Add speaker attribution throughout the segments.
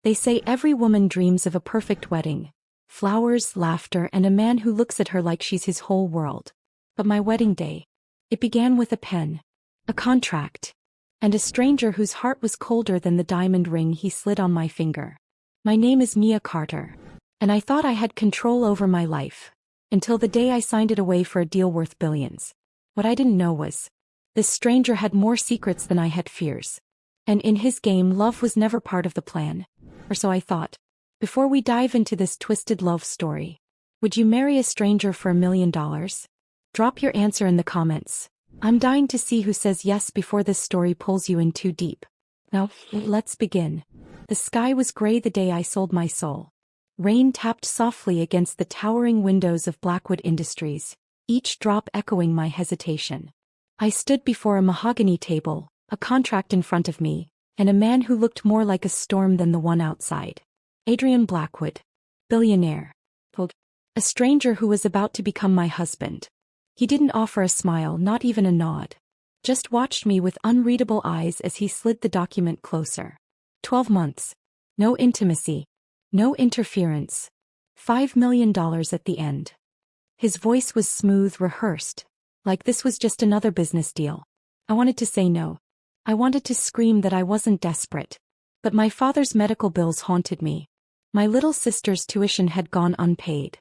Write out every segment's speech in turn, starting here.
Speaker 1: They say every woman dreams of a perfect wedding. Flowers, laughter, and a man who looks at her like she's his whole world. But my wedding day. It began with a pen. A contract. And a stranger whose heart was colder than the diamond ring he slid on my finger. My name is Mia Carter. And I thought I had control over my life. Until the day I signed it away for a deal worth billions. What I didn't know was, this stranger had more secrets than I had fears. And in his game, love was never part of the plan. Or so I thought. Before we dive into this twisted love story, would you marry a stranger for $1 million? Drop your answer in the comments. I'm dying to see who says yes before this story pulls you in too deep. Now, let's begin. The sky was gray the day I sold my soul. Rain tapped softly against the towering windows of Blackwood Industries, each drop echoing my hesitation. I stood before a mahogany table, a contract in front of me, and a man who looked more like a storm than the one outside. Adrian Blackwood. Billionaire. A stranger who was about to become my husband. He didn't offer a smile, not even a nod. Just watched me with unreadable eyes as he slid the document closer. 12 months. No intimacy. No interference. $5 million at the end. His voice was smooth, rehearsed. Like this was just another business deal. I wanted to say no. I wanted to scream that I wasn't desperate. But my father's medical bills haunted me. My little sister's tuition had gone unpaid.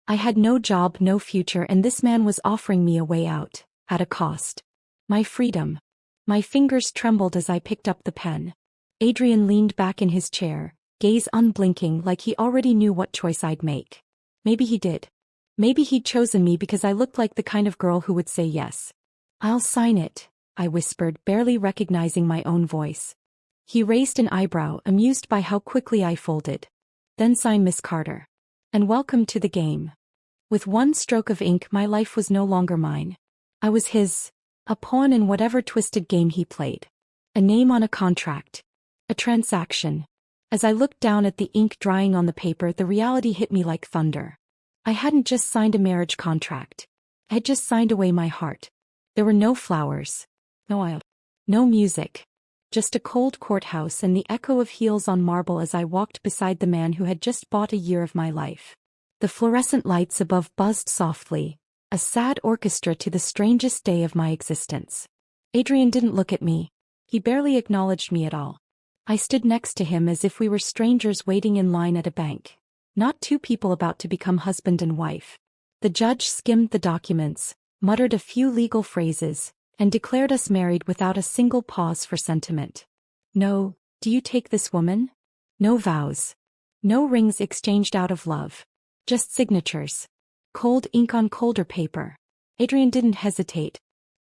Speaker 1: I had no job, no future, and this man was offering me a way out, at a cost. My freedom. My fingers trembled as I picked up the pen. Adrian leaned back in his chair, gaze unblinking like he already knew what choice I'd make. Maybe he did. Maybe he'd chosen me because I looked like the kind of girl who would say yes. I'll sign it, I whispered, barely recognizing my own voice. He raised an eyebrow, amused by how quickly I folded. Then sign, Miss Carter. And welcome to the game. With one stroke of ink, my life was no longer mine. I was his, a pawn in whatever twisted game he played. A name on a contract. A transaction. As I looked down at the ink drying on the paper, the reality hit me like thunder. I hadn't just signed a marriage contract. I had just signed away my heart. There were no flowers. No aisle. No music. Just a cold courthouse and the echo of heels on marble as I walked beside the man who had just bought a year of my life. The fluorescent lights above buzzed softly, a sad orchestra to the strangest day of my existence. Adrian didn't look at me. He barely acknowledged me at all. I stood next to him as if we were strangers waiting in line at a bank. Not two people about to become husband and wife. The judge skimmed the documents, muttered a few legal phrases, and declared us married without a single pause for sentiment. No, do you take this woman? No vows. No rings exchanged out of love. Just signatures. Cold ink on colder paper. Adrian didn't hesitate.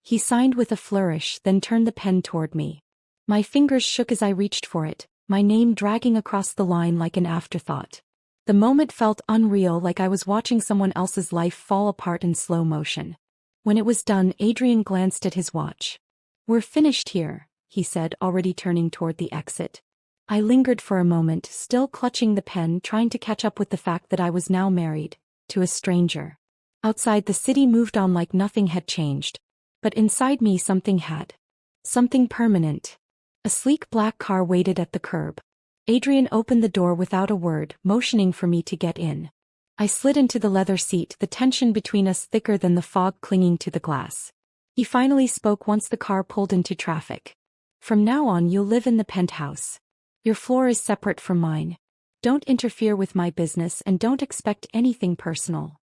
Speaker 1: He signed with a flourish, then turned the pen toward me. My fingers shook as I reached for it, my name dragging across the line like an afterthought. The moment felt unreal, like I was watching someone else's life fall apart in slow motion. When it was done, Adrian glanced at his watch. We're finished here, he said, already turning toward the exit. I lingered for a moment, still clutching the pen, trying to catch up with the fact that I was now married, to a stranger. Outside, the city moved on like nothing had changed. But inside me something had. Something permanent. A sleek black car waited at the curb. Adrian opened the door without a word, motioning for me to get in. I slid into the leather seat, the tension between us thicker than the fog clinging to the glass. He finally spoke once the car pulled into traffic. From now on, you'll live in the penthouse. Your floor is separate from mine. Don't interfere with my business and don't expect anything personal.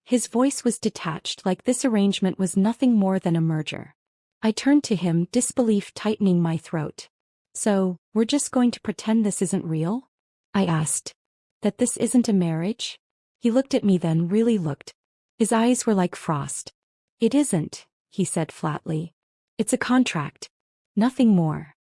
Speaker 1: His voice was detached, like this arrangement was nothing more than a merger. I turned to him, disbelief tightening my throat. So, we're just going to pretend this isn't real? I asked. That this isn't a marriage? He looked at me, then really looked. His eyes were like frost. It isn't, he said flatly. It's a contract. Nothing more.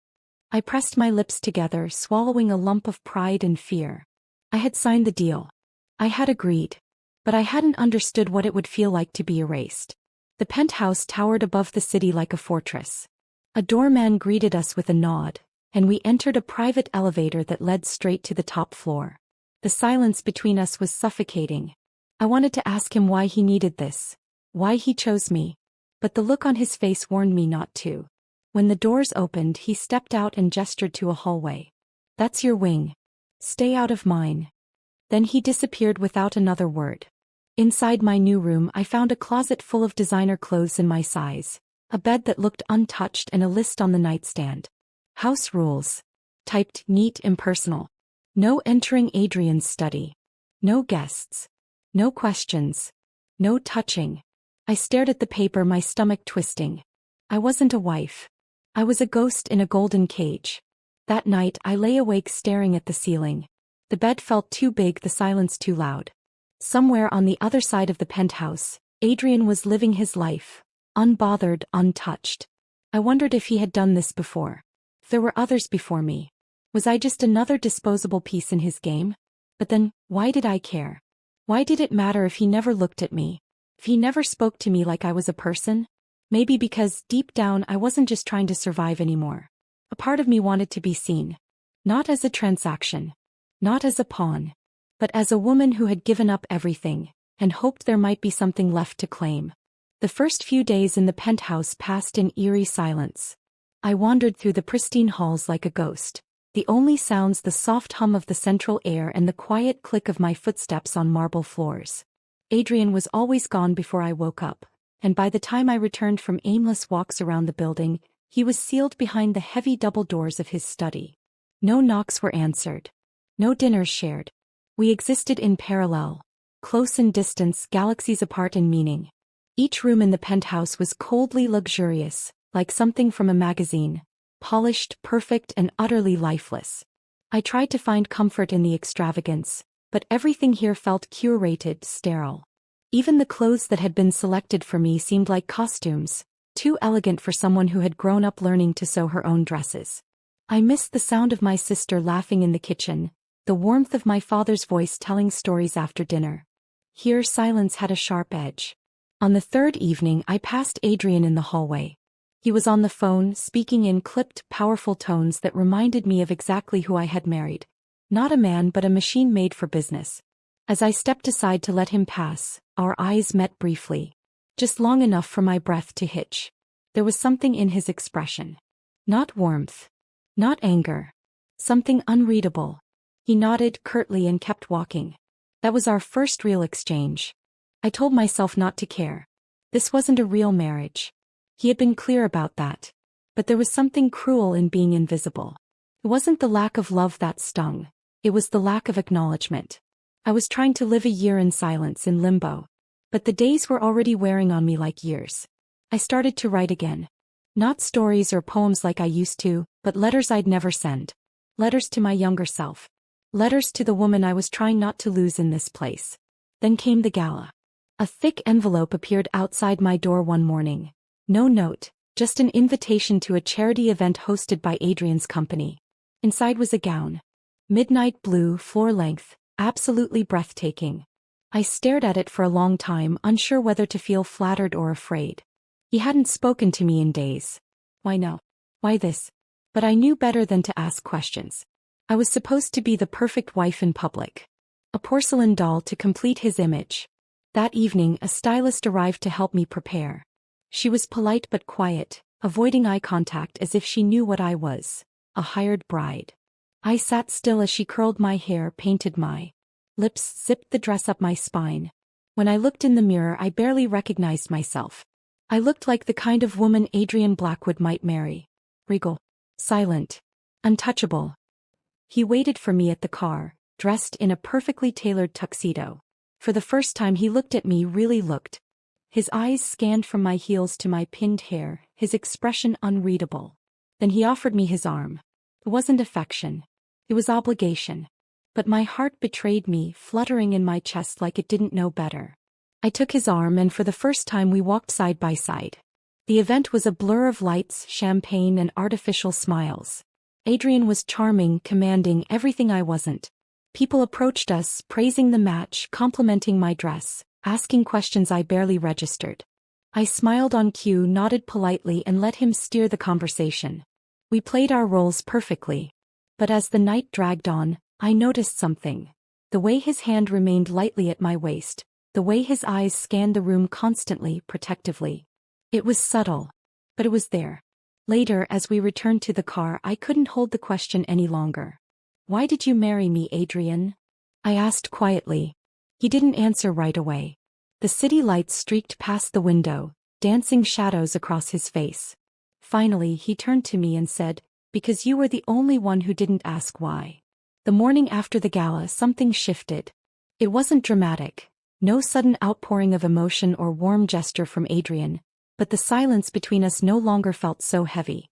Speaker 1: I pressed my lips together, swallowing a lump of pride and fear. I had signed the deal. I had agreed. But I hadn't understood what it would feel like to be erased. The penthouse towered above the city like a fortress. A doorman greeted us with a nod, and we entered a private elevator that led straight to the top floor. The silence between us was suffocating. I wanted to ask him why he needed this, why he chose me, but the look on his face warned me not to. When the doors opened, he stepped out and gestured to a hallway. That's your wing. Stay out of mine. Then he disappeared without another word. Inside my new room, I found a closet full of designer clothes in my size, a bed that looked untouched, and a list on the nightstand. House rules. Typed neat, impersonal. No entering Adrian's study. No guests. No questions. No touching. I stared at the paper, my stomach twisting. I wasn't a wife. I was a ghost in a golden cage. That night I lay awake staring at the ceiling. The bed felt too big, the silence too loud. Somewhere on the other side of the penthouse, Adrian was living his life, unbothered, untouched. I wondered if he had done this before. If there were others before me. Was I just another disposable piece in his game? But then, why did I care? Why did it matter if he never looked at me? If he never spoke to me like I was a person? Maybe because, deep down, I wasn't just trying to survive anymore. A part of me wanted to be seen. Not as a transaction. Not as a pawn. But as a woman who had given up everything, and hoped there might be something left to claim. The first few days in the penthouse passed in eerie silence. I wandered through the pristine halls like a ghost. The only sounds the soft hum of the central air and the quiet click of my footsteps on marble floors. Adrian was always gone before I woke up, and by the time I returned from aimless walks around the building, he was sealed behind the heavy double doors of his study. No knocks were answered. No dinners shared. We existed in parallel, close in distance, galaxies apart in meaning. Each room in the penthouse was coldly luxurious, like something from a magazine. Polished, perfect, and utterly lifeless. I tried to find comfort in the extravagance, but everything here felt curated, sterile. Even the clothes that had been selected for me seemed like costumes, too elegant for someone who had grown up learning to sew her own dresses. I missed the sound of my sister laughing in the kitchen, the warmth of my father's voice telling stories after dinner. Here silence had a sharp edge. On the third evening I passed Adrian in the hallway. He was on the phone, speaking in clipped, powerful tones that reminded me of exactly who I had married. Not a man but a machine made for business. As I stepped aside to let him pass, our eyes met briefly. Just long enough for my breath to hitch. There was something in his expression. Not warmth. Not anger. Something unreadable. He nodded curtly and kept walking. That was our first real exchange. I told myself not to care. This wasn't a real marriage. He had been clear about that. But there was something cruel in being invisible. It wasn't the lack of love that stung. It was the lack of acknowledgement. I was trying to live a year in silence, in limbo. But the days were already wearing on me like years. I started to write again. Not stories or poems like I used to, but letters I'd never send. Letters to my younger self. Letters to the woman I was trying not to lose in this place. Then came the gala. A thick envelope appeared outside my door one morning. No note, just an invitation to a charity event hosted by Adrian's company. Inside was a gown. Midnight blue, floor-length, absolutely breathtaking. I stared at it for a long time, unsure whether to feel flattered or afraid. He hadn't spoken to me in days. Why no? Why this? But I knew better than to ask questions. I was supposed to be the perfect wife in public. A porcelain doll to complete his image. That evening, a stylist arrived to help me prepare. She was polite but quiet, avoiding eye contact as if she knew what I was, a hired bride. I sat still as she curled my hair, painted my lips, zipped the dress up my spine. When I looked in the mirror, I barely recognized myself. I looked like the kind of woman Adrian Blackwood might marry. Regal. Silent. Untouchable. He waited for me at the car, dressed in a perfectly tailored tuxedo. For the first time he looked at me, really looked. His eyes scanned from my heels to my pinned hair, his expression unreadable. Then he offered me his arm. It wasn't affection. It was obligation. But my heart betrayed me, fluttering in my chest like it didn't know better. I took his arm and for the first time we walked side by side. The event was a blur of lights, champagne, and artificial smiles. Adrian was charming, commanding, everything I wasn't. People approached us, praising the match, complimenting my dress, asking questions I barely registered. I smiled on cue, nodded politely, and let him steer the conversation. We played our roles perfectly. But as the night dragged on, I noticed something. The way his hand remained lightly at my waist, the way his eyes scanned the room constantly, protectively. It was subtle. But it was there. Later, as we returned to the car, I couldn't hold the question any longer. "Why did you marry me, Adrian?" I asked quietly. He didn't answer right away. The city lights streaked past the window, dancing shadows across his face. Finally, he turned to me and said, "Because you were the only one who didn't ask why." The morning after the gala, something shifted. It wasn't dramatic. No sudden outpouring of emotion or warm gesture from Adrian, but the silence between us no longer felt so heavy.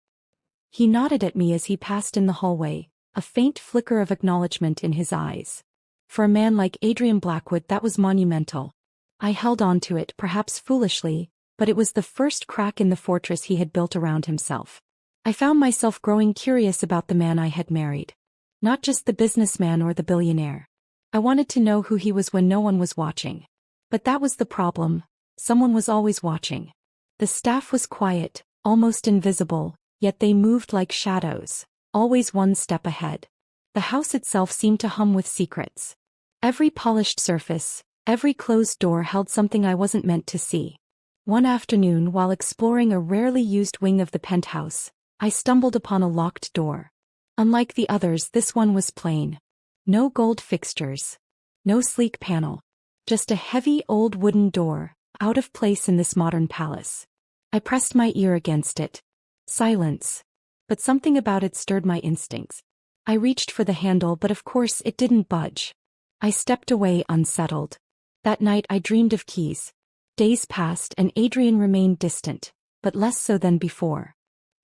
Speaker 1: He nodded at me as he passed in the hallway, a faint flicker of acknowledgement in his eyes. For a man like Adrian Blackwood, that was monumental. I held on to it, perhaps foolishly, but it was the first crack in the fortress he had built around himself. I found myself growing curious about the man I had married. Not just the businessman or the billionaire. I wanted to know who he was when no one was watching. But that was the problem. Someone was always watching. The staff was quiet, almost invisible, yet they moved like shadows, always one step ahead. The house itself seemed to hum with secrets. Every polished surface, every closed door held something I wasn't meant to see. One afternoon, while exploring a rarely used wing of the penthouse, I stumbled upon a locked door. Unlike the others, this one was plain. No gold fixtures. No sleek panel. Just a heavy old wooden door, out of place in this modern palace. I pressed my ear against it. Silence. But something about it stirred my instincts. I reached for the handle, but of course it didn't budge. I stepped away unsettled. That night I dreamed of keys. Days passed and Adrian remained distant, but less so than before.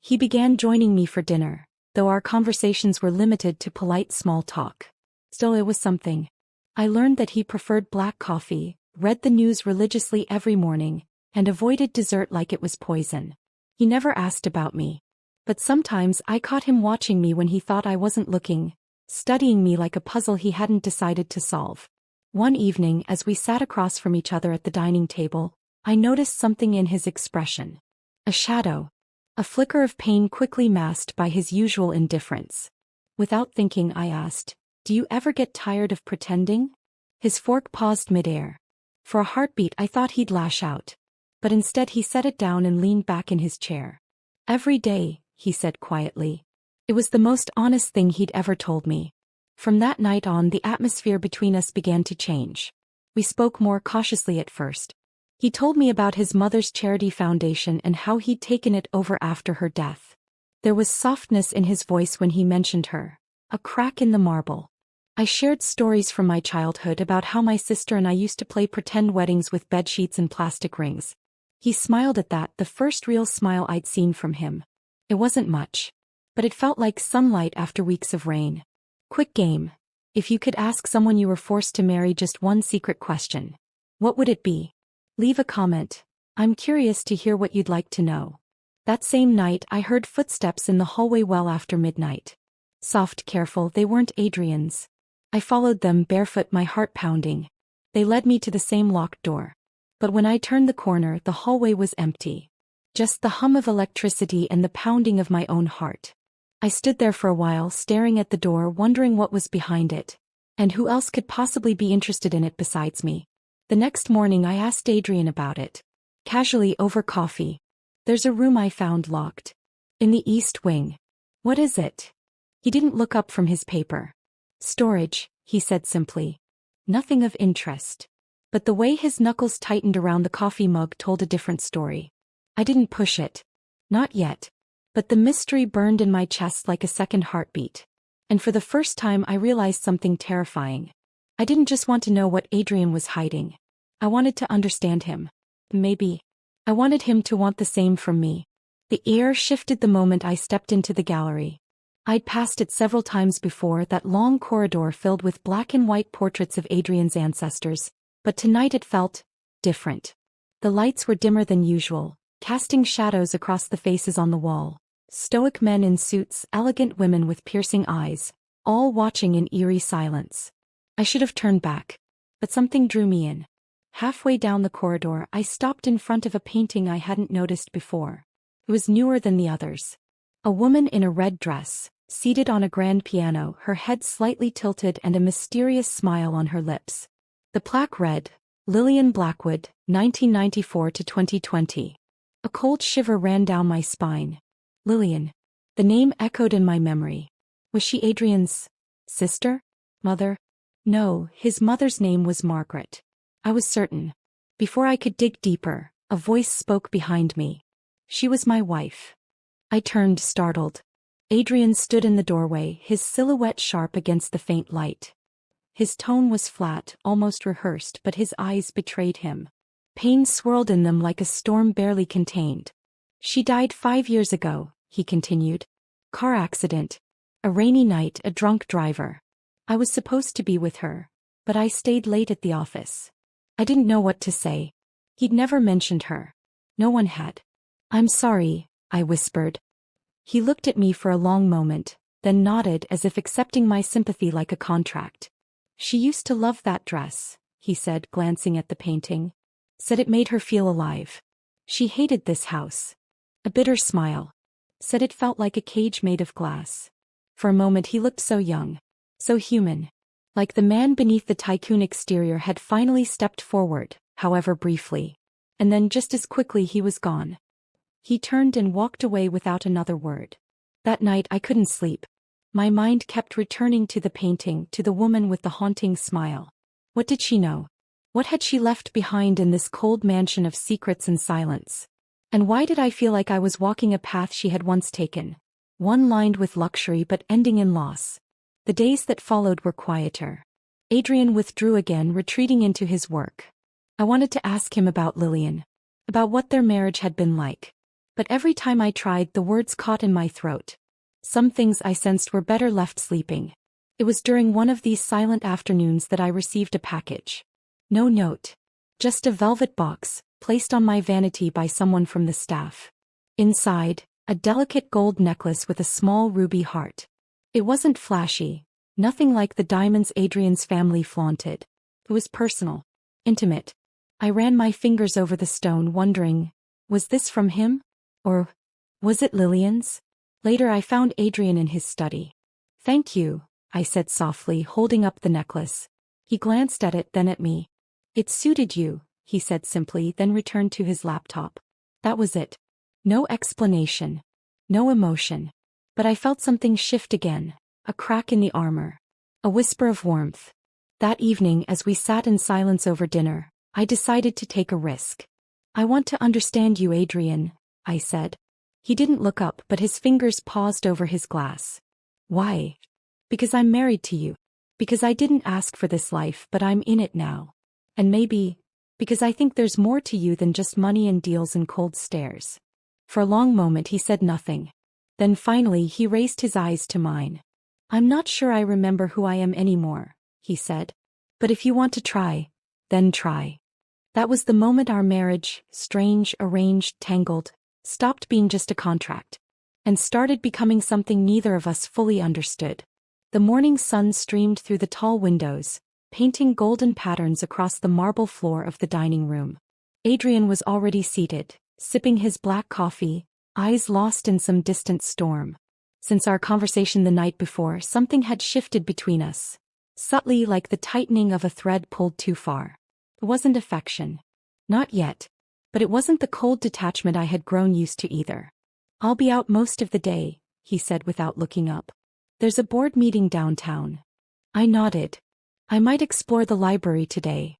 Speaker 1: He began joining me for dinner, though our conversations were limited to polite small talk. Still, it was something. I learned that he preferred black coffee, read the news religiously every morning, and avoided dessert like it was poison. He never asked about me. But sometimes I caught him watching me when he thought I wasn't looking, studying me like a puzzle he hadn't decided to solve. One evening, as we sat across from each other at the dining table, I noticed something in his expression. A shadow. A flicker of pain quickly masked by his usual indifference. Without thinking, I asked, "Do you ever get tired of pretending?" His fork paused midair. For a heartbeat I thought he'd lash out. But instead he set it down and leaned back in his chair. "Every day," he said quietly. It was the most honest thing he'd ever told me. From that night on, the atmosphere between us began to change. We spoke more cautiously at first. He told me about his mother's charity foundation and how he'd taken it over after her death. There was softness in his voice when he mentioned her, a crack in the marble. I shared stories from my childhood about how my sister and I used to play pretend weddings with bedsheets and plastic rings. He smiled at that, the first real smile I'd seen from him. It wasn't much, but it felt like sunlight after weeks of rain. Quick game. If you could ask someone you were forced to marry just one secret question, what would it be? Leave a comment. I'm curious to hear what you'd like to know. That same night I heard footsteps in the hallway well after midnight. Soft, careful, they weren't Adrian's. I followed them barefoot, my heart pounding. They led me to the same locked door. But when I turned the corner, the hallway was empty. Just the hum of electricity and the pounding of my own heart. I stood there for a while, staring at the door, wondering what was behind it. And who else could possibly be interested in it besides me? The next morning I asked Adrian about it. Casually over coffee. "There's a room I found locked. In the East Wing." "What is it?" He didn't look up from his paper. "Storage," he said simply. Nothing of interest. But the way his knuckles tightened around the coffee mug told a different story. I didn't push it. Not yet. But the mystery burned in my chest like a second heartbeat. And for the first time I realized something terrifying. I didn't just want to know what Adrian was hiding. I wanted to understand him. Maybe. I wanted him to want the same from me. The air shifted the moment I stepped into the gallery. I'd passed it several times before, that long corridor filled with black and white portraits of Adrian's ancestors, but tonight it felt different. The lights were dimmer than usual, casting shadows across the faces on the wall. Stoic men in suits, elegant women with piercing eyes, all watching in eerie silence. I should have turned back. But something drew me in. Halfway down the corridor, I stopped in front of a painting I hadn't noticed before. It was newer than the others. A woman in a red dress, seated on a grand piano, her head slightly tilted and a mysterious smile on her lips. The plaque read, "Lillian Blackwood, 1994 to 2020. A cold shiver ran down my spine. Lillian. The name echoed in my memory. Was she Adrian's Sister? Mother? No, his mother's name was Margaret. I was certain. Before I could dig deeper, a voice spoke behind me. She was my wife. I turned, startled. Adrian stood in the doorway, his silhouette sharp against the faint light. His tone was flat, almost rehearsed, but his eyes betrayed him. Pain swirled in them like a storm barely contained. She died 5 years ago, he continued. Car accident. A rainy night, a drunk driver. I was supposed to be with her, but I stayed late at the office. I didn't know what to say. He'd never mentioned her. No one had. I'm sorry, I whispered. He looked at me for a long moment, then nodded as if accepting my sympathy like a contract. She used to love that dress, he said, glancing at the painting. Said it made her feel alive. She hated this house. A bitter smile. Said it felt like a cage made of glass. For a moment he looked so young, so human. Like the man beneath the tycoon exterior had finally stepped forward, however briefly. And then just as quickly he was gone. He turned and walked away without another word. That night I couldn't sleep. My mind kept returning to the painting, to the woman with the haunting smile. What did she know? What had she left behind in this cold mansion of secrets and silence? And why did I feel like I was walking a path she had once taken? One lined with luxury but ending in loss. The days that followed were quieter. Adrian withdrew again, retreating into his work. I wanted to ask him about Lillian. About what their marriage had been like. But every time I tried, the words caught in my throat. Some things I sensed were better left sleeping. It was during one of these silent afternoons that I received a package. No note. Just a velvet box, placed on my vanity by someone from the staff. Inside, a delicate gold necklace with a small ruby heart. It wasn't flashy, nothing like the diamonds Adrian's family flaunted. It was personal, intimate. I ran my fingers over the stone, wondering, was this from him? Or was it Lillian's? Later I found Adrian in his study. Thank you, I said softly, holding up the necklace. He glanced at it, then at me. It suited you, he said simply, then returned to his laptop. That was it. No explanation. No emotion. But I felt something shift again, a crack in the armor. A whisper of warmth. That evening, as we sat in silence over dinner, I decided to take a risk. I want to understand you, Adrian, I said. He didn't look up, but his fingers paused over his glass. Why? Because I'm married to you. Because I didn't ask for this life, but I'm in it now. And maybe, because I think there's more to you than just money and deals and cold stares. For a long moment he said nothing. Then finally he raised his eyes to mine. I'm not sure I remember who I am anymore, he said. But if you want to try, then try. That was the moment our marriage, strange, arranged, tangled, stopped being just a contract. And started becoming something neither of us fully understood. The morning sun streamed through the tall windows, painting golden patterns across the marble floor of the dining room. Adrian was already seated, sipping his black coffee, eyes lost in some distant storm. Since our conversation the night before, something had shifted between us. Subtly, like the tightening of a thread pulled too far. It wasn't affection. Not yet. But it wasn't the cold detachment I had grown used to either. I'll be out most of the day, he said without looking up. There's a board meeting downtown. I nodded. I might explore the library today.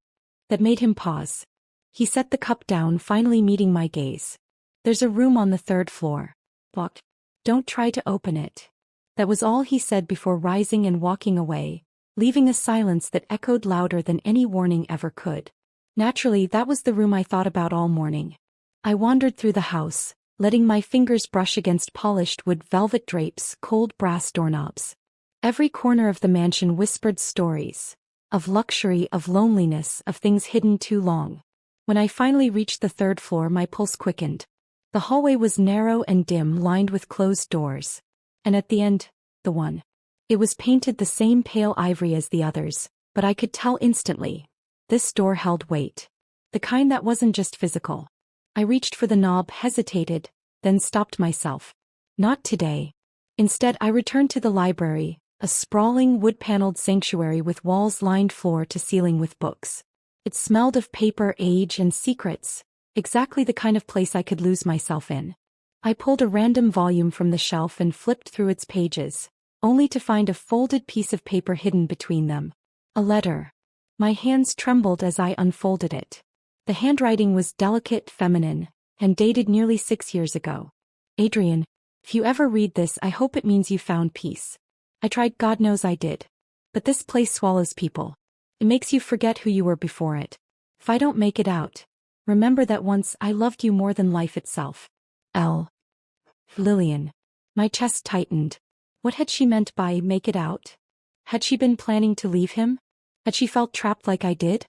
Speaker 1: That made him pause. He set the cup down, finally meeting my gaze. There's a room on the 3rd floor. Locked. Don't try to open it. That was all he said before rising and walking away, leaving a silence that echoed louder than any warning ever could. Naturally, that was the room I thought about all morning. I wandered through the house, letting my fingers brush against polished wood, velvet drapes, cold brass doorknobs. Every corner of the mansion whispered stories. Of luxury, of loneliness, of things hidden too long. When I finally reached the 3rd floor, my pulse quickened. The hallway was narrow and dim, lined with closed doors. And at the end, the one. It was painted the same pale ivory as the others, but I could tell instantly. This door held weight. The kind that wasn't just physical. I reached for the knob, hesitated, then stopped myself. Not today. Instead, I returned to the library, a sprawling wood-paneled sanctuary with walls lined floor to ceiling with books. It smelled of paper, age, and secrets, exactly the kind of place I could lose myself in. I pulled a random volume from the shelf and flipped through its pages, only to find a folded piece of paper hidden between them. A letter. My hands trembled as I unfolded it. The handwriting was delicate, feminine, and dated nearly 6 years ago. Adrian, if you ever read this, I hope it means you found peace. I tried, God knows I did. But this place swallows people. It makes you forget who you were before it. If I don't make it out, remember that once I loved you more than life itself. L. Lillian. My chest tightened. What had she meant by make it out? Had she been planning to leave him? Had she felt trapped like I did?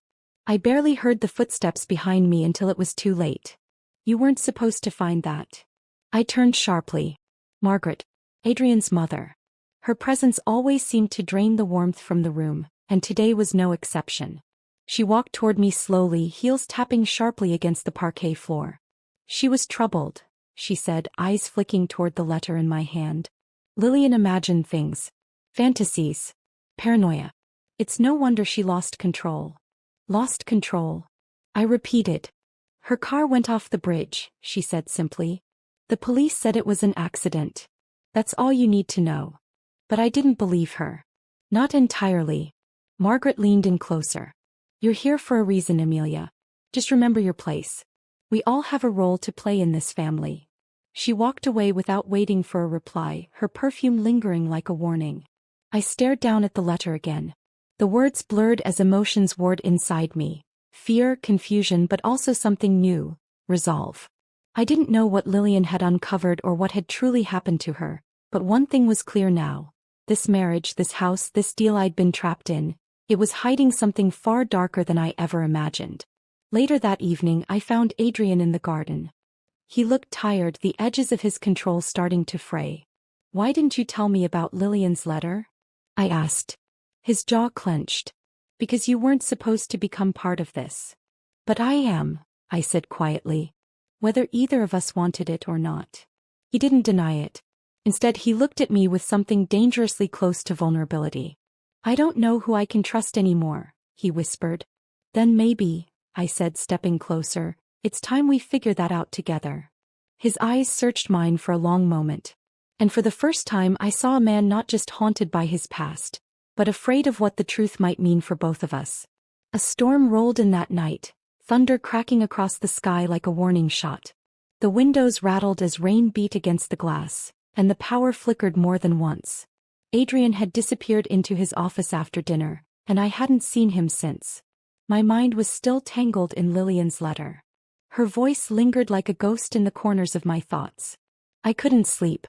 Speaker 1: I barely heard the footsteps behind me until it was too late. You weren't supposed to find that. I turned sharply. Margaret, Adrian's mother. Her presence always seemed to drain the warmth from the room, and today was no exception. She walked toward me slowly, heels tapping sharply against the parquet floor. She was troubled, she said, eyes flicking toward the letter in my hand. Lillian imagined things. Fantasies. Paranoia. It's no wonder she lost control. Lost control. I repeated. Her car went off the bridge, she said simply. The police said it was an accident. That's all you need to know. But I didn't believe her. Not entirely. Margaret leaned in closer. You're here for a reason, Amelia. Just remember your place. We all have a role to play in this family. She walked away without waiting for a reply, her perfume lingering like a warning. I stared down at the letter again. The words blurred as emotions warred inside me. Fear, confusion, but also something new. Resolve. I didn't know what Lillian had uncovered or what had truly happened to her, but one thing was clear now. This marriage, this house, this deal I'd been trapped in, it was hiding something far darker than I ever imagined. Later that evening, I found Adrian in the garden. He looked tired, the edges of his control starting to fray. Why didn't you tell me about Lillian's letter? I asked. His jaw clenched. Because you weren't supposed to become part of this. But I am, I said quietly. Whether either of us wanted it or not. He didn't deny it. Instead, he looked at me with something dangerously close to vulnerability. I don't know who I can trust anymore, he whispered. Then maybe, I said, stepping closer, it's time we figure that out together. His eyes searched mine for a long moment. And for the first time I saw a man not just haunted by his past, but afraid of what the truth might mean for both of us. A storm rolled in that night, thunder cracking across the sky like a warning shot. The windows rattled as rain beat against the glass, and the power flickered more than once. Adrian had disappeared into his office after dinner, and I hadn't seen him since. My mind was still tangled in Lillian's letter. Her voice lingered like a ghost in the corners of my thoughts. I couldn't sleep.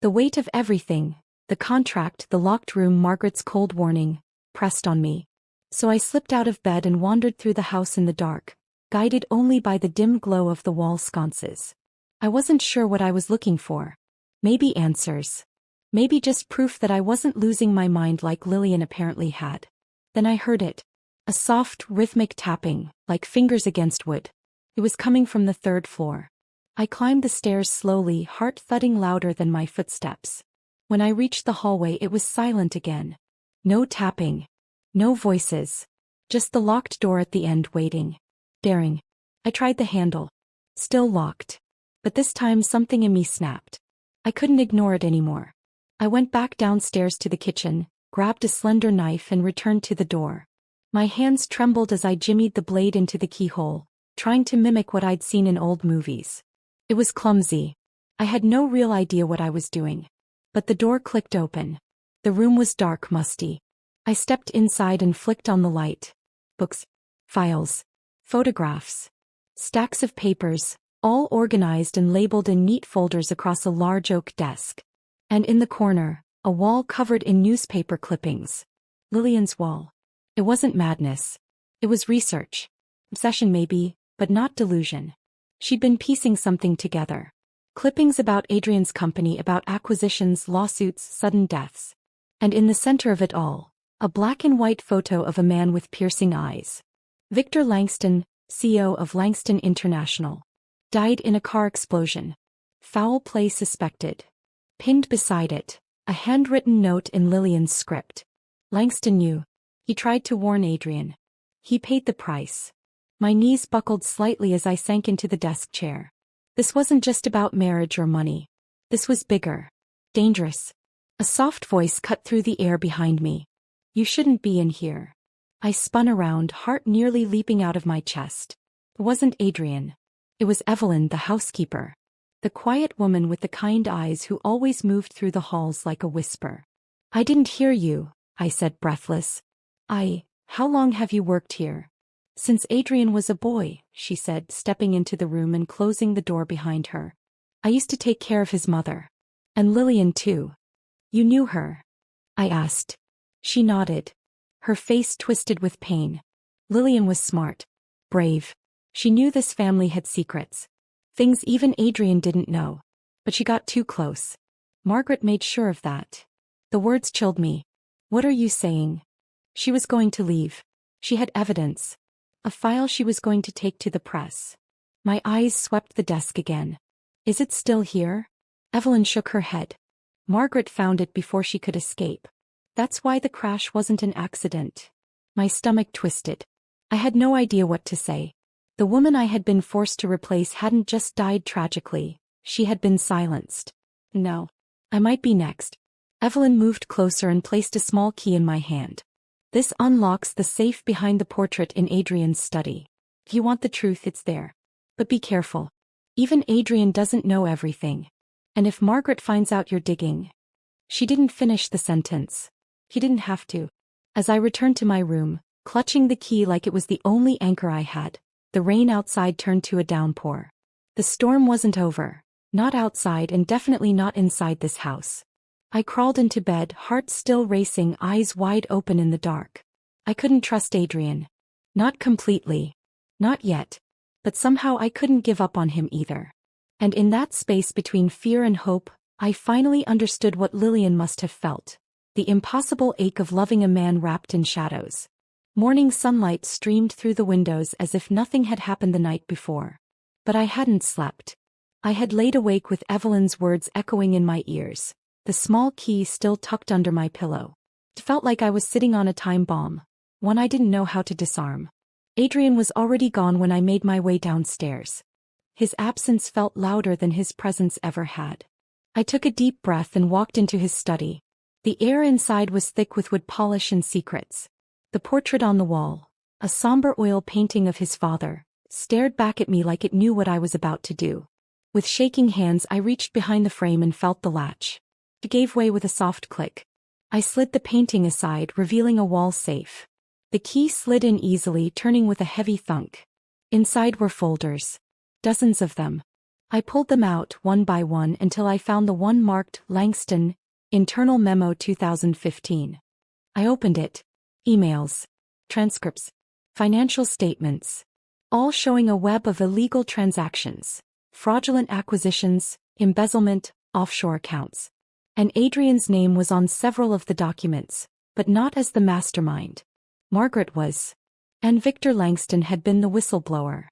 Speaker 1: The weight of everything, the contract, the locked room, Margaret's cold warning, pressed on me. So I slipped out of bed and wandered through the house in the dark, guided only by the dim glow of the wall sconces. I wasn't sure what I was looking for. Maybe answers. Maybe just proof that I wasn't losing my mind like Lillian apparently had. Then I heard it. A soft, rhythmic tapping, like fingers against wood. It was coming from the 3rd floor. I climbed the stairs slowly, heart thudding louder than my footsteps. When I reached the hallway, it was silent again. No tapping. No voices. Just the locked door at the end waiting. Daring. I tried the handle. Still locked. But this time something in me snapped. I couldn't ignore it anymore. I went back downstairs to the kitchen, grabbed a slender knife and returned to the door. My hands trembled as I jimmied the blade into the keyhole, trying to mimic what I'd seen in old movies. It was clumsy. I had no real idea what I was doing. But the door clicked open. The room was dark, musty. I stepped inside and flicked on the light. Books, files, photographs, stacks of papers, all organized and labeled in neat folders across a large oak desk. And in the corner, a wall covered in newspaper clippings. Lillian's wall. It wasn't madness. It was research. Obsession maybe, but not delusion. She'd been piecing something together. Clippings about Adrian's company, about acquisitions, lawsuits, sudden deaths. And in the center of it all, a black and white photo of a man with piercing eyes. Victor Langston, CEO of Langston International. Died in a car explosion. Foul play suspected. Pinned beside it, a handwritten note in Lillian's script. Langston knew. He tried to warn Adrian. He paid the price. My knees buckled slightly as I sank into the desk chair. This wasn't just about marriage or money. This was bigger. Dangerous. A soft voice cut through the air behind me. You shouldn't be in here. I spun around, heart nearly leaping out of my chest. It wasn't Adrian. It was Evelyn, the housekeeper. The quiet woman with the kind eyes who always moved through the halls like a whisper. I didn't hear you, I said breathless. How long have you worked here? Since Adrian was a boy, she said, stepping into the room and closing the door behind her. I used to take care of his mother. And Lillian too. You knew her? I asked. She nodded. Her face twisted with pain. Lillian was smart. Brave. She knew this family had secrets. Things even Adrian didn't know. But she got too close. Margaret made sure of that. The words chilled me. What are you saying? She was going to leave. She had evidence. A file she was going to take to the press. My eyes swept the desk again. Is it still here? Evelyn shook her head. Margaret found it before she could escape. That's why the crash wasn't an accident. My stomach twisted. I had no idea what to say. The woman I had been forced to replace hadn't just died tragically. She had been silenced. No. I might be next. Evelyn moved closer and placed a small key in my hand. This unlocks the safe behind the portrait in Adrian's study. If you want the truth, it's there. But be careful. Even Adrian doesn't know everything. And if Margaret finds out you're digging... She didn't finish the sentence. He didn't have to. As I returned to my room, clutching the key like it was the only anchor I had, the rain outside turned to a downpour. The storm wasn't over. Not outside and definitely not inside this house. I crawled into bed, heart still racing, eyes wide open in the dark. I couldn't trust Adrian. Not completely. Not yet. But somehow I couldn't give up on him either. And in that space between fear and hope, I finally understood what Lillian must have felt. The impossible ache of loving a man wrapped in shadows. Morning sunlight streamed through the windows as if nothing had happened the night before. But I hadn't slept. I had laid awake with Evelyn's words echoing in my ears. The small key still tucked under my pillow. It felt like I was sitting on a time bomb, one I didn't know how to disarm. Adrian was already gone when I made my way downstairs. His absence felt louder than his presence ever had. I took a deep breath and walked into his study. The air inside was thick with wood polish and secrets. The portrait on the wall, a somber oil painting of his father, stared back at me like it knew what I was about to do. With shaking hands, I reached behind the frame and felt the latch. It gave way with a soft click. I slid the painting aside, revealing a wall safe. The key slid in easily, turning with a heavy thunk. Inside were folders. Dozens of them. I pulled them out one by one until I found the one marked Langston, Internal Memo 2015. I opened it. Emails. Transcripts. Financial statements. All showing a web of illegal transactions. Fraudulent acquisitions, embezzlement, offshore accounts. And Adrian's name was on several of the documents, but not as the mastermind. Margaret was. And Victor Langston had been the whistleblower.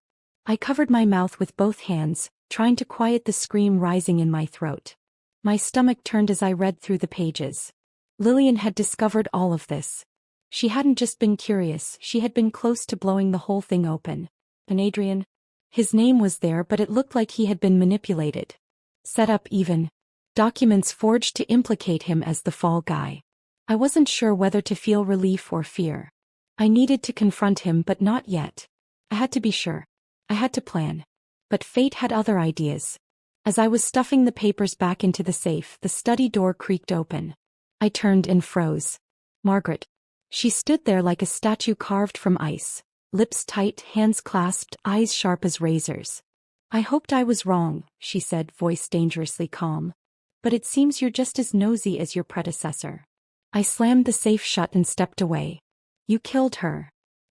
Speaker 1: I covered my mouth with both hands, trying to quiet the scream rising in my throat. My stomach turned as I read through the pages. Lillian had discovered all of this. She hadn't just been curious, she had been close to blowing the whole thing open. And Adrian? His name was there, but it looked like he had been manipulated. Set up even. Documents forged to implicate him as the fall guy. I wasn't sure whether to feel relief or fear. I needed to confront him, but not yet. I had to be sure. I had to plan. But fate had other ideas. As I was stuffing the papers back into the safe, the study door creaked open. I turned and froze. Margaret. She stood there like a statue carved from ice. Lips tight, hands clasped, eyes sharp as razors. I hoped I was wrong, she said, voice dangerously calm. But it seems you're just as nosy as your predecessor. I slammed the safe shut and stepped away. You killed her.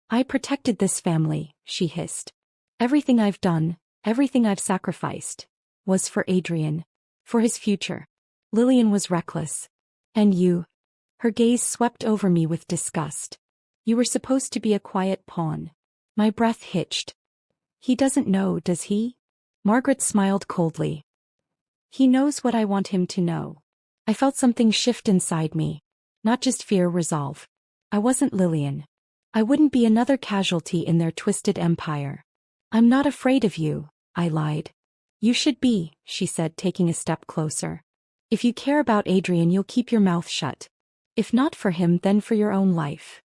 Speaker 1: I protected this family, she hissed. Everything I've done, everything I've sacrificed, was for Adrian. For his future. Lillian was reckless. And you. Her gaze swept over me with disgust. You were supposed to be a quiet pawn. My breath hitched. He doesn't know, does he? Margaret smiled coldly. He knows what I want him to know. I felt something shift inside me. Not just fear, resolve. I wasn't Lillian. I wouldn't be another casualty in their twisted empire. I'm not afraid of you, I lied. You should be, she said, taking a step closer. If you care about Adrian, you'll keep your mouth shut. If not for him, then for your own life.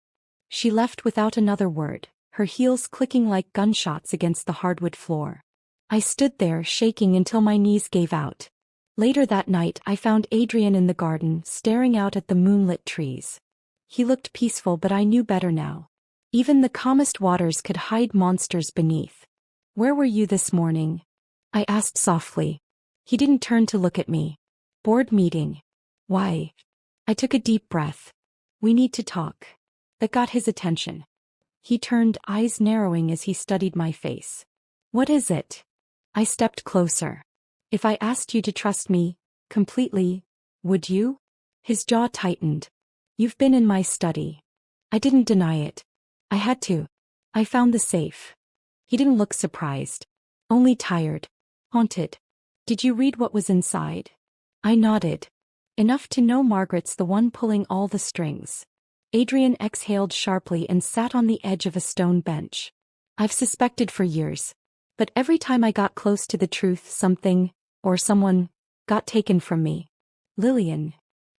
Speaker 1: She left without another word, her heels clicking like gunshots against the hardwood floor. I stood there shaking until my knees gave out. Later that night I found Adrian in the garden, staring out at the moonlit trees. He looked peaceful, but I knew better now. Even the calmest waters could hide monsters beneath. "Where were you this morning?" I asked softly. He didn't turn to look at me. "Board meeting." "Why?" I took a deep breath. "We need to talk." That got his attention. He turned, eyes narrowing as he studied my face. "What is it?" I stepped closer. "If I asked you to trust me, completely, would you?" His jaw tightened. "You've been in my study." I didn't deny it. I had to. "I found the safe." He didn't look surprised. Only tired. Haunted. "Did you read what was inside?" I nodded. "Enough to know Margaret's the one pulling all the strings." Adrian exhaled sharply and sat on the edge of a stone bench. "I've suspected for years. But every time I got close to the truth, something, or someone, got taken from me." "Lillian."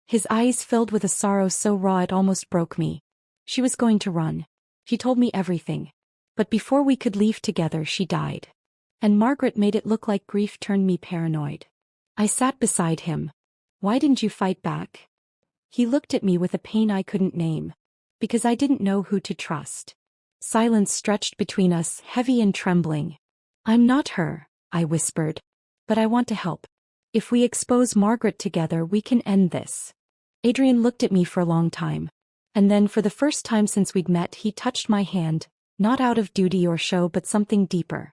Speaker 1: His eyes filled with a sorrow so raw it almost broke me. "She was going to run. She told me everything. But before we could leave together, she died. And Margaret made it look like grief turned me paranoid." I sat beside him. "Why didn't you fight back?" He looked at me with a pain I couldn't name. "Because I didn't know who to trust." Silence stretched between us, heavy and trembling. "I'm not her," I whispered. "But I want to help. If we expose Margaret together, we can end this." Adrian looked at me for a long time. And then, for the first time since we'd met, he touched my hand, not out of duty or show but something deeper.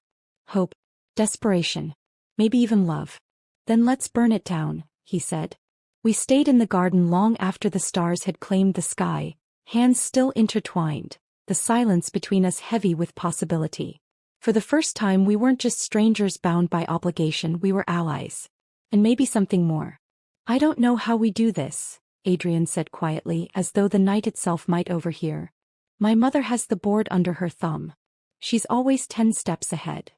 Speaker 1: Hope. Desperation. Maybe even love. "Then let's burn it down," he said. We stayed in the garden long after the stars had claimed the sky, hands still intertwined, the silence between us heavy with possibility. For the first time we weren't just strangers bound by obligation, we were allies. And maybe something more. "I don't know how we do this," Adrian said quietly, as though the night itself might overhear. "My mother has the board under her thumb. She's always 10 steps ahead."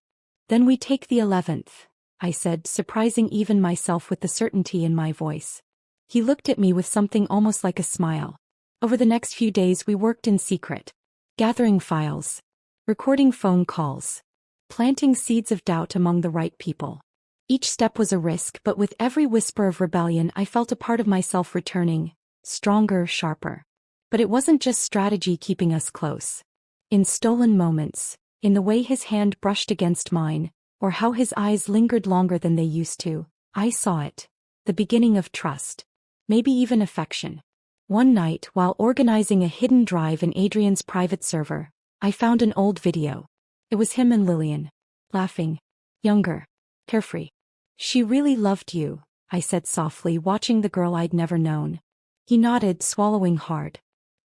Speaker 1: "Then we take the 11th, I said, surprising even myself with the certainty in my voice. He looked at me with something almost like a smile. Over the next few days we worked in secret. Gathering files. Recording phone calls. Planting seeds of doubt among the right people. Each step was a risk, but with every whisper of rebellion I felt a part of myself returning, stronger, sharper. But it wasn't just strategy keeping us close. In stolen moments, in the way his hand brushed against mine, or how his eyes lingered longer than they used to, I saw it. The beginning of trust. Maybe even affection. One night, while organizing a hidden drive in Adrian's private server, I found an old video. It was him and Lillian. Laughing. Younger. Carefree. "She really loved you," I said softly, watching the girl I'd never known. He nodded, swallowing hard.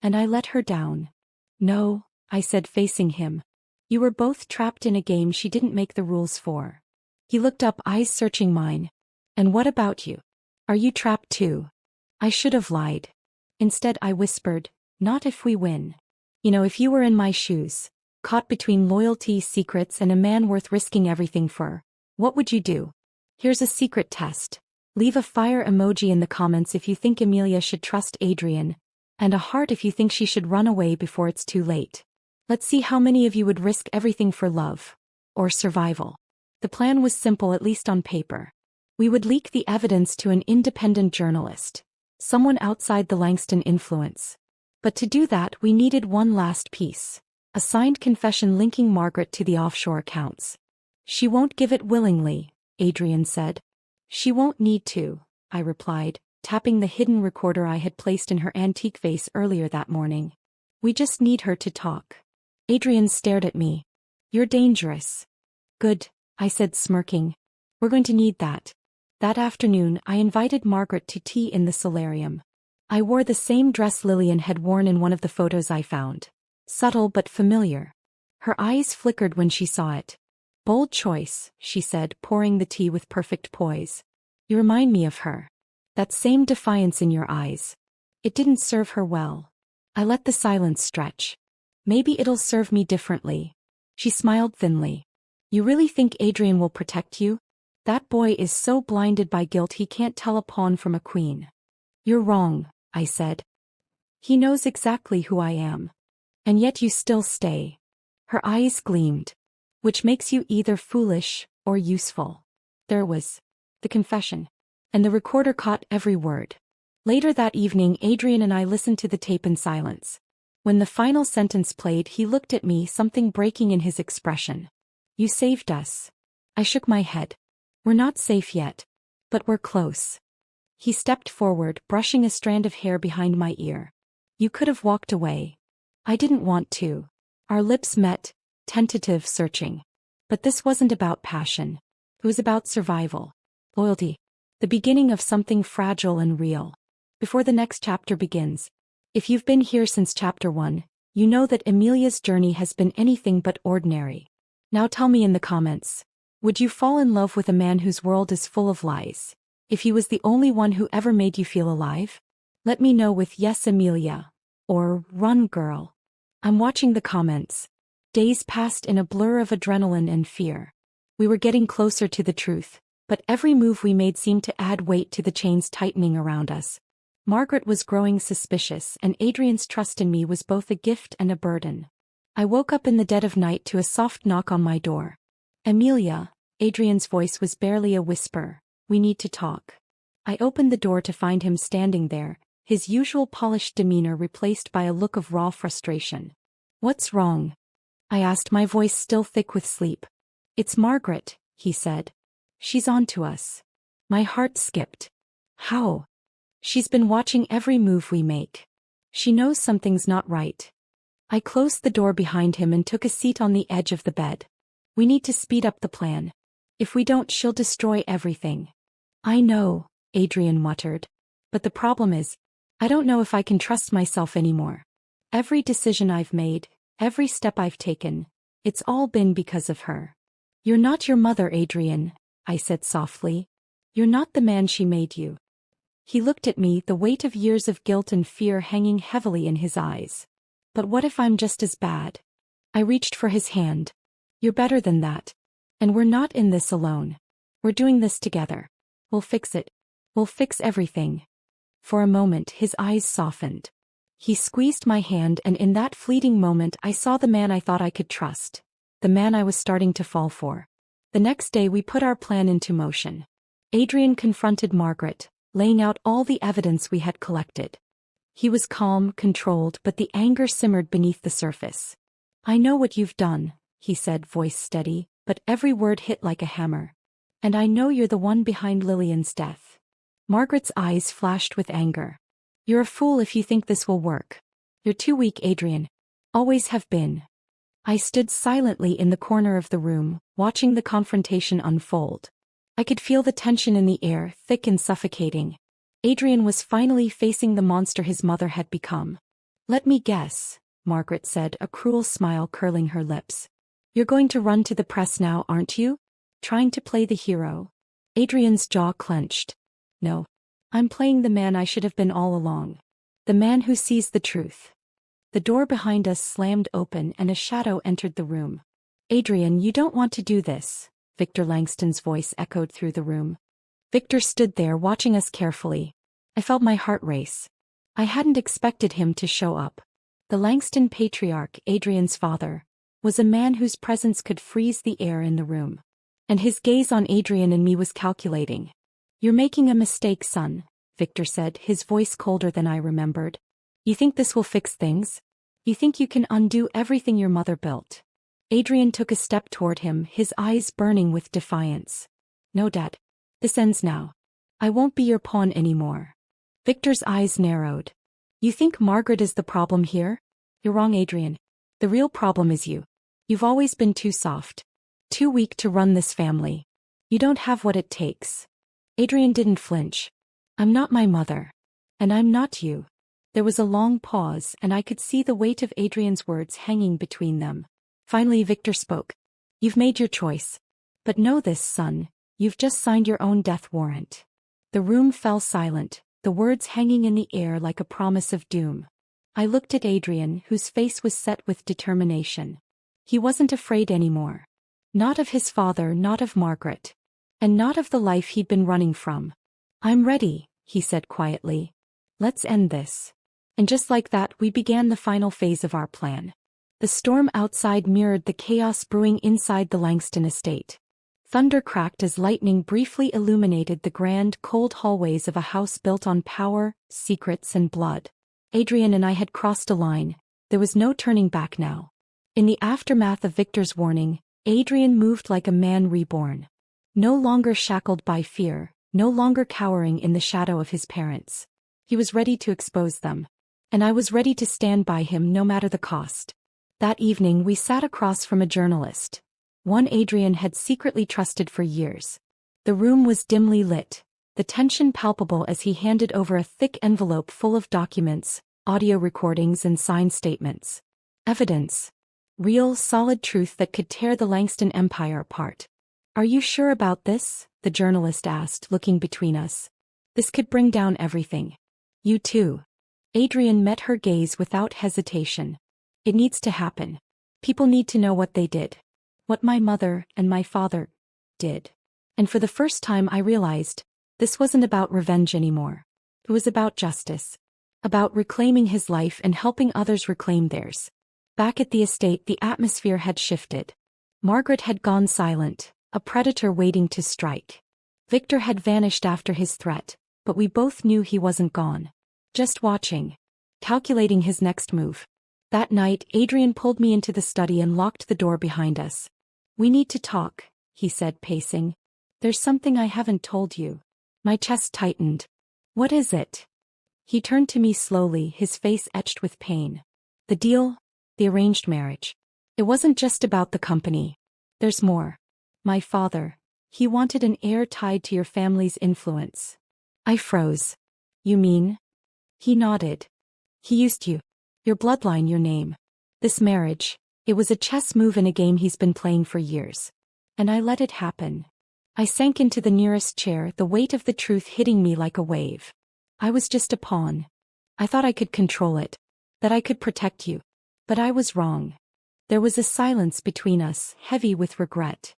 Speaker 1: "And I let her down." "No," I said, facing him. "You were both trapped in a game she didn't make the rules for." He looked up, eyes searching mine. "And what about you? Are you trapped too?" I should have lied. Instead I whispered, "Not if we win. If you were in my shoes, caught between loyalty, secrets, and a man worth risking everything for, what would you do? Here's a secret test. Leave a fire emoji in the comments if you think Amelia should trust Adrian, and a heart if you think she should run away before it's too late. Let's see how many of you would risk everything for love. Or survival." The plan was simple, at least on paper. We would leak the evidence to an independent journalist. Someone outside the Langston influence. But to do that we needed one last piece. A signed confession linking Margaret to the offshore accounts. "She won't give it willingly," Adrian said. "She won't need to," I replied, tapping the hidden recorder I had placed in her antique vase earlier that morning. "We just need her to talk." Adrian stared at me. "You're dangerous." "Good," I said, smirking. "We're going to need that." That afternoon I invited Margaret to tea in the solarium. I wore the same dress Lillian had worn in one of the photos I found. Subtle but familiar. Her eyes flickered when she saw it. "Bold choice," she said, pouring the tea with perfect poise. "You remind me of her. That same defiance in your eyes." It didn't serve her well. I let the silence stretch. "Maybe it'll serve me differently." She smiled thinly. "You really think Adrian will protect you?" That boy is so blinded by guilt he can't tell a pawn from a queen. You're wrong, I said. He knows exactly who I am. And yet you still stay. Her eyes gleamed. Which makes you either foolish or useful. There was the confession. And the recorder caught every word. Later that evening, Adrian and I listened to the tape in silence. When the final sentence played, he looked at me, something breaking in his expression. You saved us. I shook my head. We're not safe yet. But we're close. He stepped forward, brushing a strand of hair behind my ear. You could have walked away. I didn't want to. Our lips met, tentative, searching. But this wasn't about passion. It was about survival. Loyalty. The beginning of something fragile and real. Before the next chapter begins, if you've been here since chapter 1, you know that Emilia's journey has been anything but ordinary. Now tell me in the comments, would you fall in love with a man whose world is full of lies, if he was the only one who ever made you feel alive? Let me know with yes Emilia, or run girl. I'm watching the comments. Days passed in a blur of adrenaline and fear. We were getting closer to the truth, but every move we made seemed to add weight to the chains tightening around us. Margaret was growing suspicious, and Adrian's trust in me was both a gift and a burden. I woke up in the dead of night to a soft knock on my door. Emilia, Adrian's voice was barely a whisper. We need to talk. I opened the door to find him standing there, his usual polished demeanor replaced by a look of raw frustration. What's wrong? I asked, my voice still thick with sleep. It's Margaret, he said. She's on to us. My heart skipped. How? She's been watching every move we make. She knows something's not right. I closed the door behind him and took a seat on the edge of the bed. We need to speed up the plan. If we don't, she'll destroy everything. I know, Adrian muttered. But the problem is, I don't know if I can trust myself anymore. Every decision I've made, every step I've taken, it's all been because of her. You're not your mother, Adrian, I said softly. You're not the man she made you. He looked at me, the weight of years of guilt and fear hanging heavily in his eyes. But what if I'm just as bad? I reached for his hand. You're better than that. And we're not in this alone. We're doing this together. We'll fix it. We'll fix everything. For a moment, his eyes softened. He squeezed my hand, and in that fleeting moment I saw the man I thought I could trust. The man I was starting to fall for. The next day we put our plan into motion. Adrian confronted Margaret, laying out all the evidence we had collected. He was calm, controlled, but the anger simmered beneath the surface. I know what you've done, he said, voice steady, but every word hit like a hammer. And I know you're the one behind Lillian's death. Margaret's eyes flashed with anger. You're a fool if you think this will work. You're too weak, Adrian. Always have been. I stood silently in the corner of the room, watching the confrontation unfold. I could feel the tension in the air, thick and suffocating. Adrian was finally facing the monster his mother had become. Let me guess, Margaret said, a cruel smile curling her lips. You're going to run to the press now, aren't you? Trying to play the hero. Adrian's jaw clenched. No. I'm playing the man I should have been all along. The man who sees the truth. The door behind us slammed open and a shadow entered the room. Adrian, you don't want to do this. Victor Langston's voice echoed through the room. Victor stood there watching us carefully. I felt my heart race. I hadn't expected him to show up. The Langston patriarch, Adrian's father, was a man whose presence could freeze the air in the room. And his gaze on Adrian and me was calculating. You're making a mistake, son, Victor said, his voice colder than I remembered. You think this will fix things? You think you can undo everything your mother built? Adrian took a step toward him, his eyes burning with defiance. No, Dad. This ends now. I won't be your pawn anymore. Victor's eyes narrowed. You think Margaret is the problem here? You're wrong, Adrian. The real problem is you. You've always been too soft. Too weak to run this family. You don't have what it takes. Adrian didn't flinch. I'm not my mother. And I'm not you. There was a long pause, and I could see the weight of Adrian's words hanging between them. Finally, Victor spoke. You've made your choice. But know this, son, you've just signed your own death warrant. The room fell silent, the words hanging in the air like a promise of doom. I looked at Adrian, whose face was set with determination. He wasn't afraid anymore. Not of his father, not of Margaret. and not of the life he'd been running from. "I'm ready," he said quietly. "Let's end this." And just like that, we began the final phase of our plan. The storm outside mirrored the chaos brewing inside the Langston estate. Thunder cracked as lightning briefly illuminated the grand, cold hallways of a house built on power, secrets, and blood. Adrian and I had crossed a line. There was no turning back now. In the aftermath of Victor's warning, Adrian moved like a man reborn. No longer shackled by fear, no longer cowering in the shadow of his parents. He was ready to expose them. And I was ready to stand by him no matter the cost. That evening we sat across from a journalist. One Adrian had secretly trusted for years. The room was dimly lit, the tension palpable as he handed over a thick envelope full of documents, audio recordings and signed statements. Evidence. Real, solid truth that could tear the Langston empire apart. "Are you sure about this?" the journalist asked, looking between us. "This could bring down everything." "You too." Adrian met her gaze without hesitation. "It needs to happen. People need to know what they did. What my mother and my father did." And for the first time I realized, this wasn't about revenge anymore. It was about justice. About reclaiming his life and helping others reclaim theirs. Back at the estate, the atmosphere had shifted. Margaret had gone silent, a predator waiting to strike. Victor had vanished after his threat, but we both knew he wasn't gone. Just watching. Calculating his next move. That night, Adrian pulled me into the study and locked the door behind us. "We need to talk," he said, pacing. "There's something I haven't told you." My chest tightened. "What is it?" He turned to me slowly, his face etched with pain. "The deal? The arranged marriage. It wasn't just about the company. There's more. My father. He wanted an heir tied to your family's influence." I froze. "You mean?" He nodded. "He used you. Your bloodline, your name. This marriage. It was a chess move in a game he's been playing for years. And I let it happen." I sank into the nearest chair, the weight of the truth hitting me like a wave. I was just a pawn. I thought I could control it. That I could protect you. But I was wrong. There was a silence between us, heavy with regret.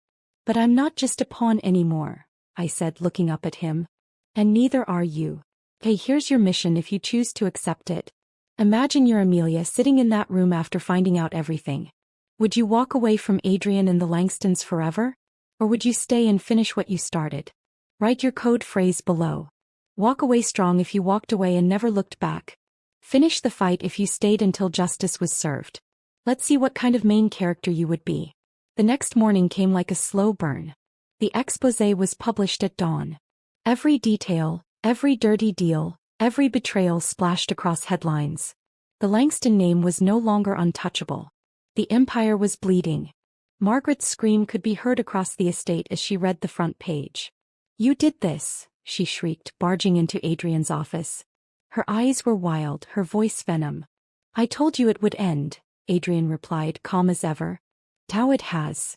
Speaker 1: "But I'm not just a pawn anymore," I said, looking up at him. "And neither are you. Okay, here's your mission if you choose to accept it. Imagine you're Amelia sitting in that room after finding out everything. Would you walk away from Adrian and the Langstons forever? Or would you stay and finish what you started? Write your code phrase below. Walk away strong if you walked away and never looked back. Finish the fight if you stayed until justice was served. Let's see what kind of main character you would be." The next morning came like a slow burn. The exposé was published at dawn. Every detail, every dirty deal, every betrayal splashed across headlines. The Langston name was no longer untouchable. The empire was bleeding. Margaret's scream could be heard across the estate as she read the front page. "You did this," she shrieked, barging into Adrian's office. Her eyes were wild, her voice venom. "I told you it would end," Adrian replied, calm as ever. "Now it has."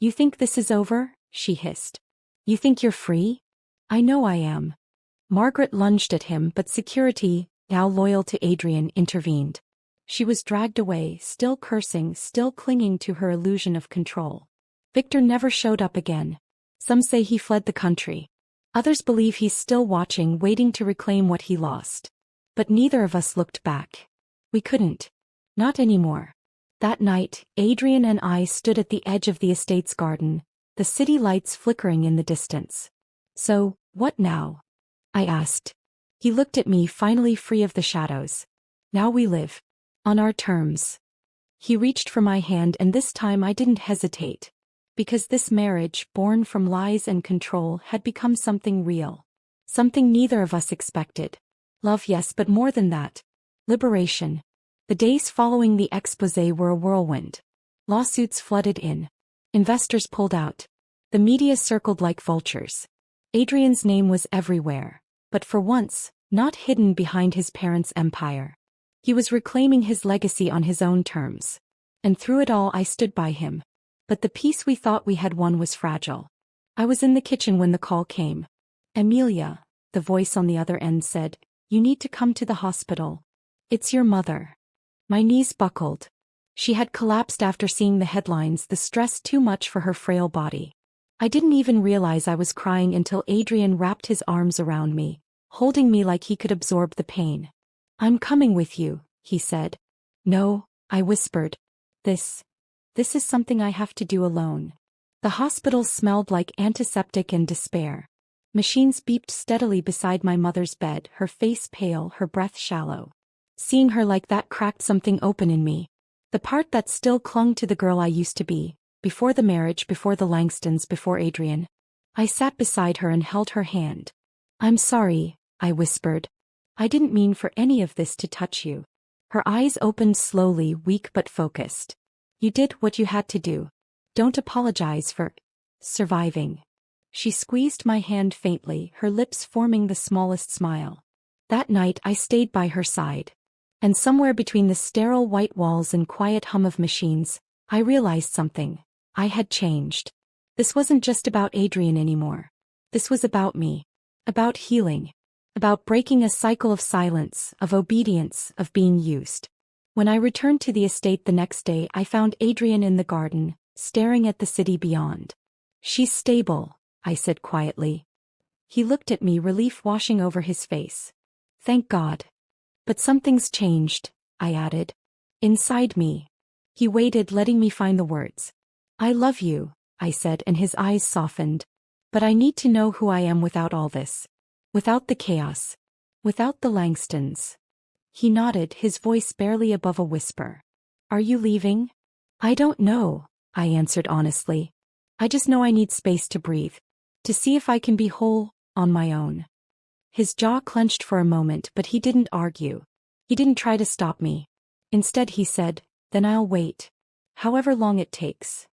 Speaker 1: "You think this is over?" she hissed. "You think you're free?" "I know I am." Margaret lunged at him, but security, now loyal to Adrian, intervened. She was dragged away, still cursing, still clinging to her illusion of control. Victor never showed up again. Some say he fled the country. Others believe he's still watching, waiting to reclaim what he lost. But neither of us looked back. We couldn't. Not anymore. That night, Adrian and I stood at the edge of the estate's garden, the city lights flickering in the distance. "So, what now?" I asked. He looked at me, finally free of the shadows. "Now we live. On our terms." He reached for my hand, and this time I didn't hesitate. Because this marriage, born from lies and control, had become something real. Something neither of us expected. Love, yes, but more than that. Liberation. The days following the exposé were a whirlwind. Lawsuits flooded in. Investors pulled out. The media circled like vultures. Adrian's name was everywhere. But for once, not hidden behind his parents' empire. He was reclaiming his legacy on his own terms. And through it all I stood by him. But the peace we thought we had won was fragile. I was in the kitchen when the call came. "Amelia," the voice on the other end said, "you need to come to the hospital. It's your mother." My knees buckled. She had collapsed after seeing the headlines, the stress too much for her frail body. I didn't even realize I was crying until Adrian wrapped his arms around me, holding me like he could absorb the pain. "I'm coming with you," he said. "No," I whispered. This is something I have to do alone." The hospital smelled like antiseptic and despair. Machines beeped steadily beside my mother's bed, her face pale, her breath shallow. Seeing her like that cracked something open in me. The part that still clung to the girl I used to be, before the marriage, before the Langstons, before Adrian. I sat beside her and held her hand. "I'm sorry," I whispered. "I didn't mean for any of this to touch you." Her eyes opened slowly, weak but focused. "You did what you had to do. Don't apologize for surviving." She squeezed my hand faintly, her lips forming the smallest smile. That night I stayed by her side. And somewhere between the sterile white walls and quiet hum of machines, I realized something. I had changed. This wasn't just about Adrian anymore. This was about me. About healing. About breaking a cycle of silence, of obedience, of being used. When I returned to the estate the next day, I found Adrian in the garden, staring at the city beyond. "She's stable," I said quietly. He looked at me, relief washing over his face. "Thank God." "But something's changed," I added. "Inside me." He waited, letting me find the words. "I love you," I said, and his eyes softened. "But I need to know who I am without all this. Without the chaos. Without the Langstons." He nodded, his voice barely above a whisper. "Are you leaving?" "I don't know," I answered honestly. "I just know I need space to breathe. To see if I can be whole, on my own." His jaw clenched for a moment, but he didn't argue. He didn't try to stop me. Instead he said, "Then I'll wait. However long it takes."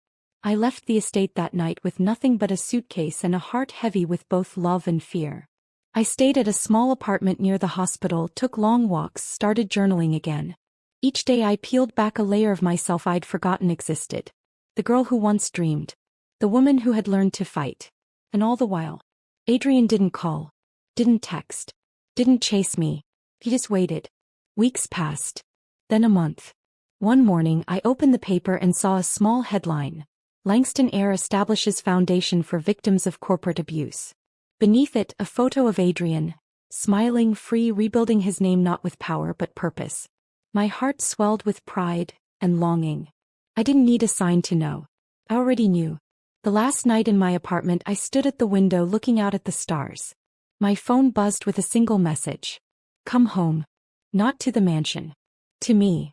Speaker 1: I left the estate that night with nothing but a suitcase and a heart heavy with both love and fear. I stayed at a small apartment near the hospital, took long walks, started journaling again. Each day I peeled back a layer of myself I'd forgotten existed. The girl who once dreamed. The woman who had learned to fight. And all the while, Adrian didn't call. Didn't text. Didn't chase me. He just waited. Weeks passed. Then a month. One morning I opened the paper and saw a small headline. "Langston Heir establishes foundation for victims of corporate abuse." Beneath it, a photo of Adrian, smiling, free, rebuilding his name not with power but purpose. My heart swelled with pride and longing. I didn't need a sign to know. I already knew. The last night in my apartment, I stood at the window looking out at the stars. My phone buzzed with a single message. "Come home." Not to the mansion. To me.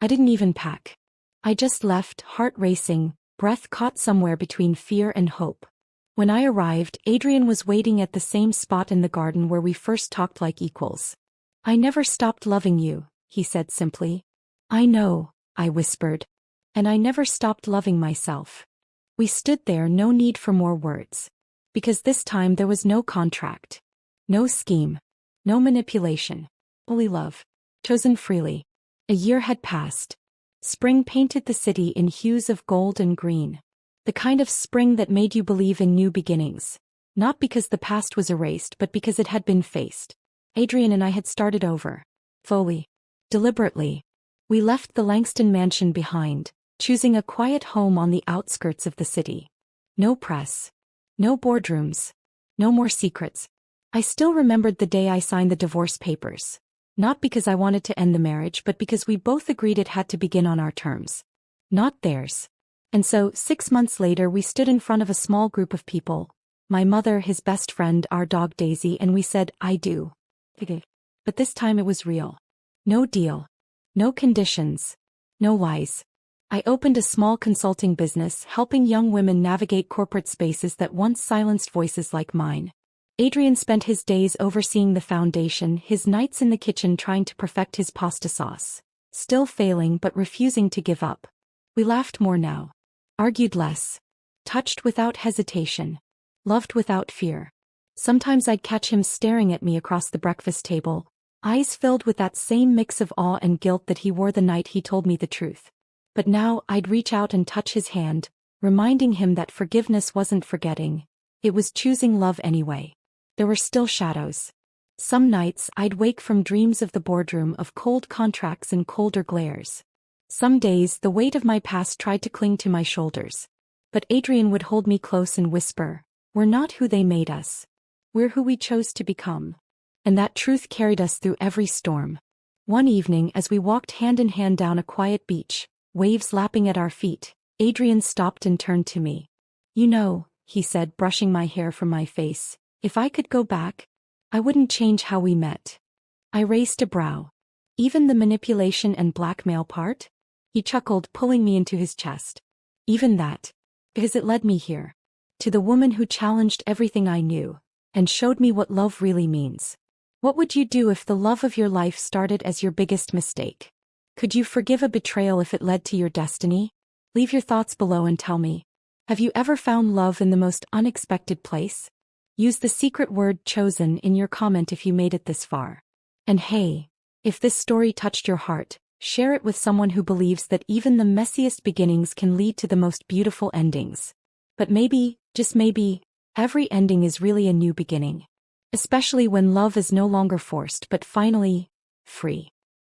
Speaker 1: I didn't even pack. I just left, heart racing, breath caught somewhere between fear and hope. When I arrived, Adrian was waiting at the same spot in the garden where we first talked like equals. "I never stopped loving you," he said simply. "I know," I whispered. "And I never stopped loving myself." We stood there, no need for more words. Because this time there was no contract. No scheme. No manipulation. Only love. Chosen freely. A year had passed. Spring painted the city in hues of gold and green. The kind of spring that made you believe in new beginnings. Not because the past was erased, but because it had been faced. Adrian and I had started over. Fully. Deliberately. We left the Langston mansion behind, choosing a quiet home on the outskirts of the city. No press. No boardrooms. No more secrets. I still remembered the day I signed the divorce papers. Not because I wanted to end the marriage, but because we both agreed it had to begin on our terms. Not theirs. And so, 6 months later, we stood in front of a small group of people. My mother, his best friend, our dog Daisy, and we said, "I do." But this time it was real. No deal. No conditions. No lies. I opened a small consulting business, helping young women navigate corporate spaces that once silenced voices like mine. Adrian spent his days overseeing the foundation, his nights in the kitchen trying to perfect his pasta sauce. Still failing but refusing to give up. We laughed more now. Argued less. Touched without hesitation. Loved without fear. Sometimes I'd catch him staring at me across the breakfast table, eyes filled with that same mix of awe and guilt that he wore the night he told me the truth. But now I'd reach out and touch his hand, reminding him that forgiveness wasn't forgetting. It was choosing love anyway. There were still shadows. Some nights I'd wake from dreams of the boardroom, of cold contracts and colder glares. Some days the weight of my past tried to cling to my shoulders. But Adrian would hold me close and whisper, "We're not who they made us. We're who we chose to become." And that truth carried us through every storm. One evening, as we walked hand in hand down a quiet beach, waves lapping at our feet, Adrian stopped and turned to me. "You know," he said, brushing my hair from my face, "if I could go back, I wouldn't change how we met." I raised a brow. "Even the manipulation and blackmail part?" He chuckled, pulling me into his chest. "Even that. Because it led me here. To the woman who challenged everything I knew, and showed me what love really means. What would you do if the love of your life started as your biggest mistake? Could you forgive a betrayal if it led to your destiny? Leave your thoughts below and tell me. Have you ever found love in the most unexpected place? Use the secret word "chosen" in your comment if you made it this far. And hey, if this story touched your heart, share it with someone who believes that even the messiest beginnings can lead to the most beautiful endings. But maybe, just maybe, every ending is really a new beginning. Especially when love is no longer forced but finally free.